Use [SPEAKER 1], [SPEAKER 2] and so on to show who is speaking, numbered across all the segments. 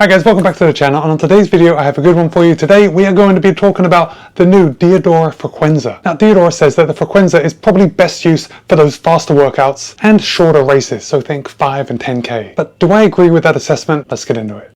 [SPEAKER 1] Hi guys, welcome back to the channel, and on today's video I have a good one for you. Today we are going to be talking about the new DIADORA Frequenza. Now DIADORA says that the Frequenza is probably best used for those faster workouts and shorter races, so think 5 and 10k. But do I agree with that assessment? Let's get into it.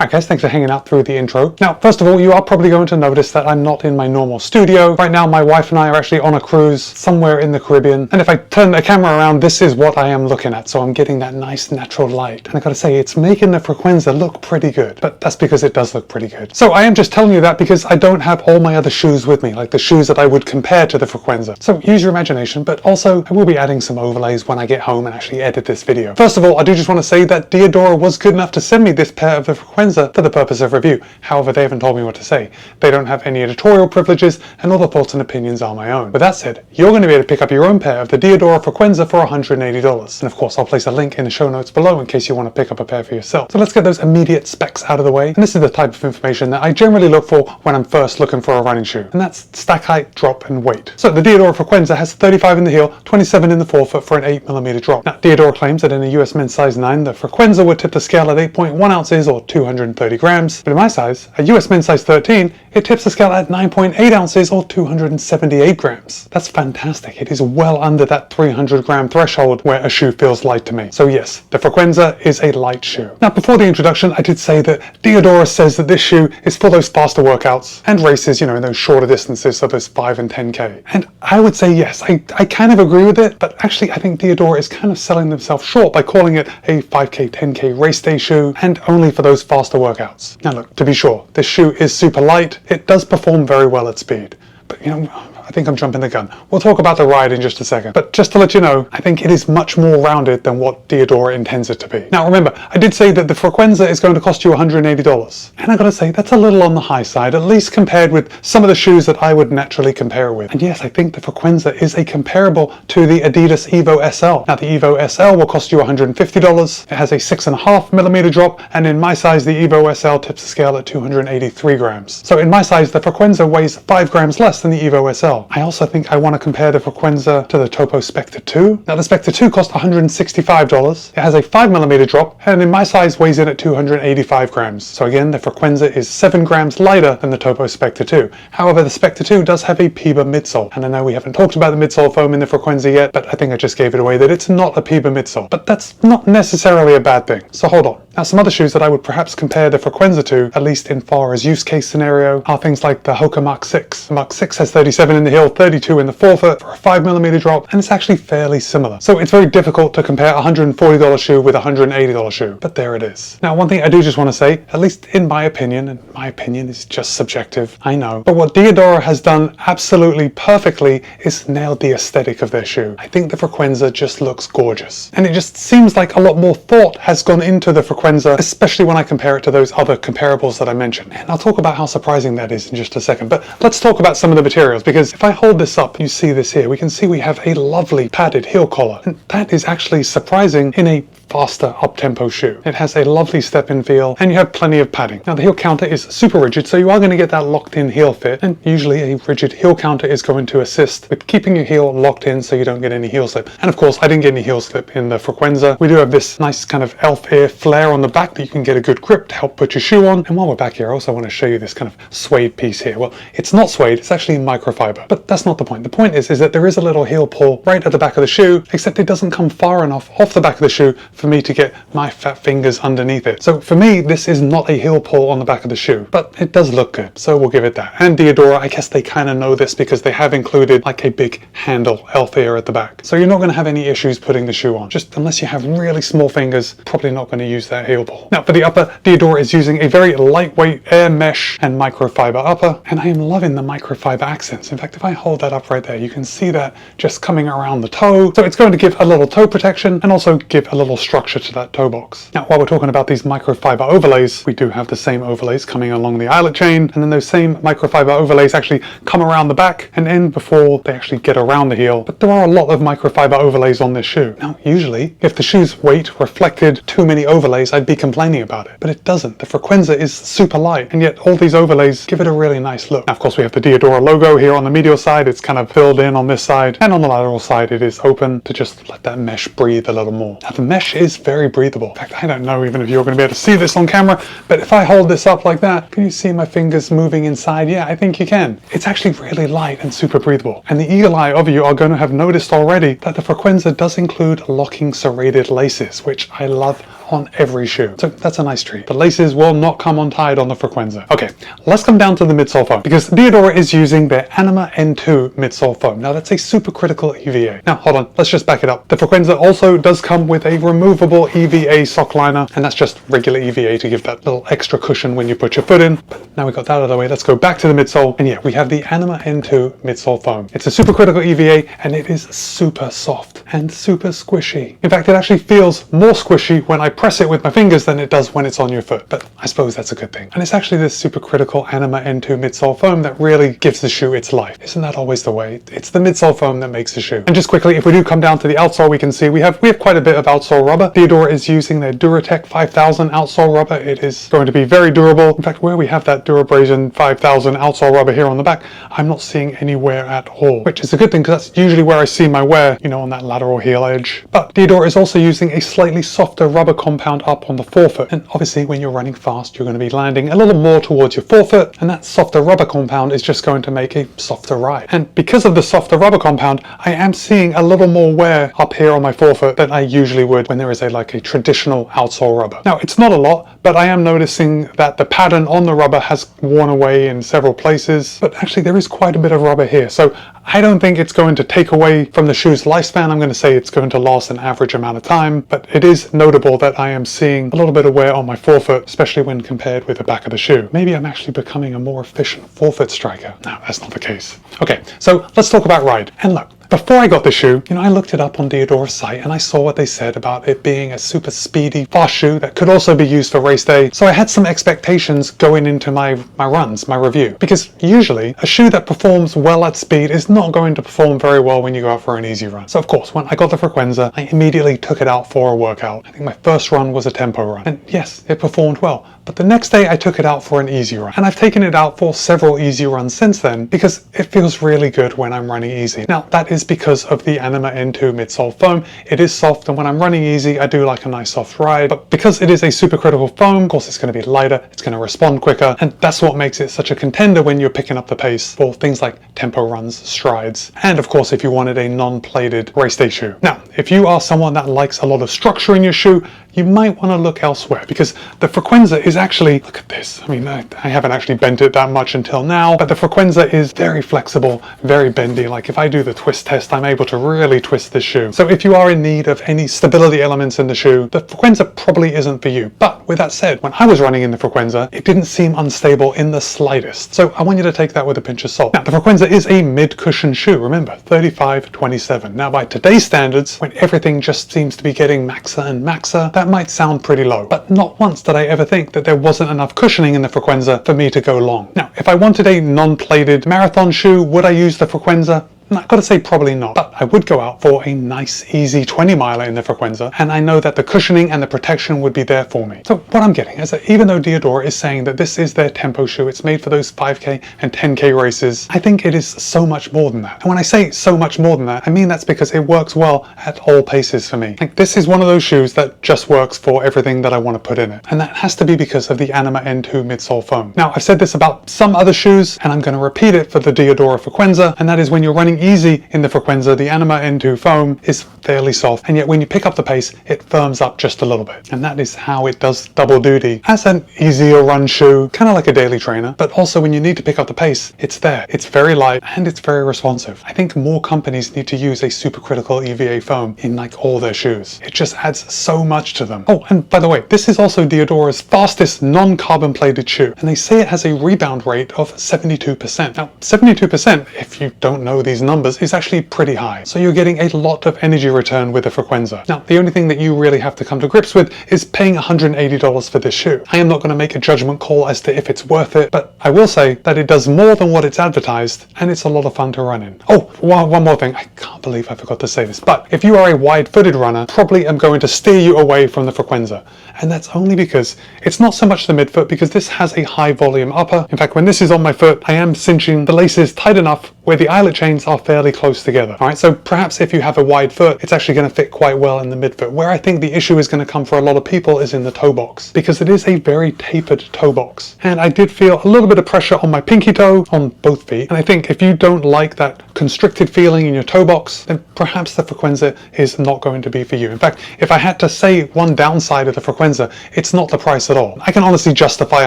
[SPEAKER 1] Alright guys, thanks for hanging out through the intro. Now, first of all, you are probably going to notice that I'm not in my normal studio. Right now, my wife and I are actually on a cruise somewhere in the Caribbean. And if I turn the camera around, this is what I am looking at. So I'm getting that nice natural light. And I gotta say, it's making the Frequenza look pretty good. But that's because it does look pretty good. So I am just telling you that because I don't have all my other shoes with me, like the shoes that I would compare to the Frequenza. So use your imagination, but also I will be adding some overlays when I get home and actually edit this video. First of all, I do just want to say that DIADORA was good enough to send me this pair of the Frequenza for the purpose of review. However, they haven't told me what to say. They don't have any editorial privileges, and all the thoughts and opinions are my own. With that said, you're going to be able to pick up your own pair of the DIADORA Frequenza for $180. And of course, I'll place a link in the show notes below in case you want to pick up a pair for yourself. So let's get those immediate specs out of the way. And this is the type of information that I generally look for when I'm first looking for a running shoe. And that's stack height, drop, and weight. So the DIADORA Frequenza has 35 in the heel, 27 in the forefoot for an 8mm drop. Now, DIADORA claims that in a US men's size 9, the Frequenza would tip the scale at 8.1 ounces or 230 grams. But in my size, a US men's size 13, it tips the scale at 9.8 ounces or 278 grams. That's fantastic. It is well under that 300 gram threshold where a shoe feels light to me. So yes, the Frequenza is a light shoe. Now, before the introduction, I did say that DIADORA says that this shoe is for those faster workouts and races, you know, in those shorter distances, so those 5 and 10k. And I would say yes, I kind of agree with it, but actually I think DIADORA is kind of selling themselves short by calling it a 5k, 10k race day shoe and only for those faster workouts. Now look, to be sure, this shoe is super light. It does perform very well at speed, but you know, I think I'm jumping the gun. We'll talk about the ride in just a second, but just to let you know, I think it is much more rounded than what DIADORA intends it to be. Now remember, I did say that the Frequenza is going to cost you $180, and I gotta say that's a little on the high side, at least compared with some of the shoes that I would naturally compare it with. And yes, I think the Frequenza is a comparable to the Adidas Evo SL. Now the Evo SL will cost you $150. It has a 6.5mm drop, and in my size, the Evo SL tips the scale at 283 grams. So in my size, the Frequenza weighs 5 grams less than the Evo SL. I also think I want to compare the Frequenza to the Topo Spectre 2. Now the Spectre 2 cost $165. It has a 5mm drop, and in my size weighs in at 285 grams. So again, the Frequenza is 7 grams lighter than the Topo Spectre 2. However, the Spectre 2 does have a PIBA midsole, and I know we haven't talked about the midsole foam in the Frequenza yet, but I think I just gave it away that it's not a PIBA midsole. But that's not necessarily a bad thing. So hold on. Now some other shoes that I would perhaps compare the Frequenza to, at least in far as use case scenario, are things like the Hoka Mach 6. The Mach 6 has 37 in the heel, 32 in the forefoot for a 5mm drop, and it's actually fairly similar. So it's very difficult to compare a $140 shoe with a $180 shoe, but there it is. Now one thing I do just want to say, at least in my opinion, and my opinion is just subjective, I know, but what DIADORA has done absolutely perfectly is nailed the aesthetic of their shoe. I think the Frequenza just looks gorgeous, and it just seems like a lot more thought has gone into the Frequenza, especially when I compare it to those other comparables that I mentioned. And I'll talk about how surprising that is in just a second, but let's talk about some of the materials, because if I hold this up, you see this here, we can see we have a lovely padded heel collar, and that is actually surprising in a faster up-tempo shoe. It has a lovely step-in feel, and you have plenty of padding. Now the heel counter is super rigid, so you are going to get that locked-in heel fit, and usually a rigid heel counter is going to assist with keeping your heel locked in so you don't get any heel slip. And of course, I didn't get any heel slip in the Frequenza. We do have this nice kind of elf ear flare on the back that you can get a good grip to help put your shoe on. And while we're back here, I also want to show you this kind of suede piece here. Well, it's not suede, it's actually microfiber, but that's not the point. The point is that there is a little heel pull right at the back of the shoe, except it doesn't come far enough off the back of the shoe for me to get my fat fingers underneath it. So for me, this is not a heel pull on the back of the shoe, but it does look good, so we'll give it that. And DIADORA, I guess they kind of know this because they have included like a big handle elf ear at the back. So you're not going to have any issues putting the shoe on, just unless you have really small fingers, probably not going to use that heel pull. Now for the upper, DIADORA is using a very lightweight air mesh and microfiber upper, and I am loving the microfiber accents. In fact, if I hold that up right there, you can see that just coming around the toe. So it's going to give a little toe protection and also give a little structure to that toe box. Now, while we're talking about these microfiber overlays, we do have the same overlays coming along the eyelet chain, and then those same microfiber overlays actually come around the back and in before they actually get around the heel. But there are a lot of microfiber overlays on this shoe. Now, usually, if the shoe's weight reflected too many overlays, I'd be complaining about it, but it doesn't. The Frequenza is super light, and yet all these overlays give it a really nice look. Now, of course, we have the DIADORA logo here on the medial side, it's kind of filled in on this side, and on the lateral side, it is open to just let that mesh breathe a little more. Now, the mesh is very breathable. In fact, I don't know even if you're going to be able to see this on camera, but if I hold this up like that, can you see my fingers moving inside? Yeah, I think you can. It's actually really light and super breathable. And the eagle eye of you are going to have noticed already that the Frequenza does include locking serrated laces, which I love on every shoe. So that's a nice treat. The laces will not come untied on the Frequenza. Okay, let's come down to the midsole foam, because Diadora is using their Anima N2 midsole foam. Now that's a supercritical EVA. Now hold on, let's just back it up. The Frequenza also does come with a removable EVA sock liner, and that's just regular EVA to give that little extra cushion when you put your foot in. But now we got that out of the way, let's go back to the midsole. And yeah, we have the Anima N2 midsole foam. It's a supercritical EVA, and it is super soft and super squishy. In fact, it actually feels more squishy when I press it with my fingers than it does when it's on your foot, but I suppose that's a good thing. And it's actually this supercritical Anima N2 midsole foam that really gives the shoe its life. Isn't that always the way? It's the midsole foam that makes the shoe. And just quickly, if we do come down to the outsole, we can see we have quite a bit of outsole rubber. Diadora is using their Duratec 5000 outsole rubber. It is going to be very durable. In fact, where we have that Durabrasion 5000 outsole rubber here on the back, I'm not seeing any wear at all, which is a good thing because that's usually where I see my wear, you know, on that lateral heel edge. But Diadora is also using a slightly softer rubber compound up on the forefoot. And obviously when you're running fast, you're going to be landing a little more towards your forefoot, and that softer rubber compound is just going to make a softer ride. And because of the softer rubber compound, I am seeing a little more wear up here on my forefoot than I usually would when there is like a traditional outsole rubber. Now, it's not a lot, but I am noticing that the pattern on the rubber has worn away in several places, but actually there is quite a bit of rubber here. So I don't think it's going to take away from the shoe's lifespan. I'm going to say it's going to last an average amount of time, but it is notable that I am seeing a little bit of wear on my forefoot, especially when compared with the back of the shoe. Maybe I'm actually becoming a more efficient forefoot striker. No, that's not the case. Okay, so let's talk about ride. And look, before I got the shoe, you know, I looked it up on Diadora's site and I saw what they said about it being a super speedy, fast shoe that could also be used for race day. So I had some expectations going into my runs, my review, because usually a shoe that performs well at speed is not going to perform very well when you go out for an easy run. So of course, when I got the Frequenza, I immediately took it out for a workout. I think my first run was a tempo run, and yes, it performed well. But the next day I took it out for an easy run, and I've taken it out for several easy runs since then because it feels really good when I'm running easy. Now that is because of the Anima N2 midsole foam. It is soft, and when I'm running easy, I do like a nice soft ride. But because it is a supercritical foam, of course it's going to be lighter, it's going to respond quicker, and that's what makes it such a contender when you're picking up the pace for things like tempo runs, strides, and of course if you wanted a non-plated race day shoe. Now, if you are someone that likes a lot of structure in your shoe, you might want to look elsewhere, because the Frequenza is actually, look at this, I mean, I haven't actually bent it that much until now, but the Frequenza is very flexible, very bendy. Like if I do the twist test, I'm able to really twist this shoe. So if you are in need of any stability elements in the shoe, the Frequenza probably isn't for you. But with that said, when I was running in the Frequenza, it didn't seem unstable in the slightest. So I want you to take that with a pinch of salt. Now, the Frequenza is a mid-cushion shoe, remember, 35-27. Now by today's standards, when everything just seems to be getting maxer and maxer, that might sound pretty low, but not once did I ever think that there wasn't enough cushioning in the Frequenza for me to go long. Now, if I wanted a non-plated marathon shoe, would I use the Frequenza? I've got to say probably not, but I would go out for a nice easy 20 miler in the Frequenza, and I know that the cushioning and the protection would be there for me. So what I'm getting is that even though Diadora is saying that this is their tempo shoe, it's made for those 5K and 10K races, I think it is so much more than that. And when I say so much more than that, I mean that's because it works well at all paces for me. Like, this is one of those shoes that just works for everything that I want to put in it, and that has to be because of the Anima N2 midsole foam. Now, I've said this about some other shoes, and I'm going to repeat it for the Diadora Frequenza, and that is when you're running easy in the Frequenza, the Anima N2 foam is fairly soft, and yet when you pick up the pace, it firms up just a little bit. And that is how it does double duty as an easier run shoe, kind of like a daily trainer, but also when you need to pick up the pace, it's there. It's very light and it's very responsive. I think more companies need to use a supercritical EVA foam in like all their shoes. It just adds so much to them. Oh, and by the way, this is also Diadora's fastest non-carbon plated shoe, and they say it has a rebound rate of 72%. Now, 72%, if you don't know these numbers, is actually pretty high. So you're getting a lot of energy return with the Frequenza. Now, the only thing that you really have to come to grips with is paying $180 for this shoe. I am not going to make a judgment call as to if it's worth it, but I will say that it does more than what it's advertised, and it's a lot of fun to run in. Oh, one more thing. I can't believe I forgot to say this, but if you are a wide-footed runner, probably I'm going to steer you away from the Frequenza. And that's only because it's not so much the midfoot, because this has a high volume upper. In fact, when this is on my foot, I am cinching the laces tight enough where the eyelet chains are fairly close together. All right, so perhaps if you have a wide foot, it's actually going to fit quite well in the midfoot. Where I think the issue is going to come for a lot of people is in the toe box, because it is a very tapered toe box. And I did feel a little bit of pressure on my pinky toe on both feet. And I think if you don't like that constricted feeling in your toe box, then perhaps the Frequenza is not going to be for you. In fact, if I had to say one downside of the Frequenza, it's not the price at all. I can honestly justify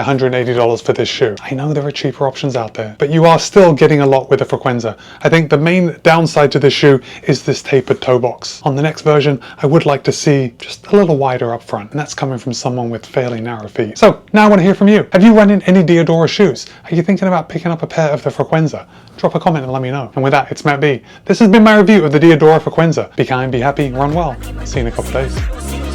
[SPEAKER 1] $180 for this shoe. I know there are cheaper options out there, but you are still getting a lot with the Frequenza. I think the main downside to this shoe is this tapered toe box. On the next version, I would like to see just a little wider up front, and that's coming from someone with fairly narrow feet. So now I want to hear from you. Have you run in any DIADORA shoes? Are you thinking about picking up a pair of the Frequenza? Drop a comment and let me know. And with that, it's Matt B. This has been my review of the DIADORA Frequenza. Be kind, be happy, run well. See you in a couple of days.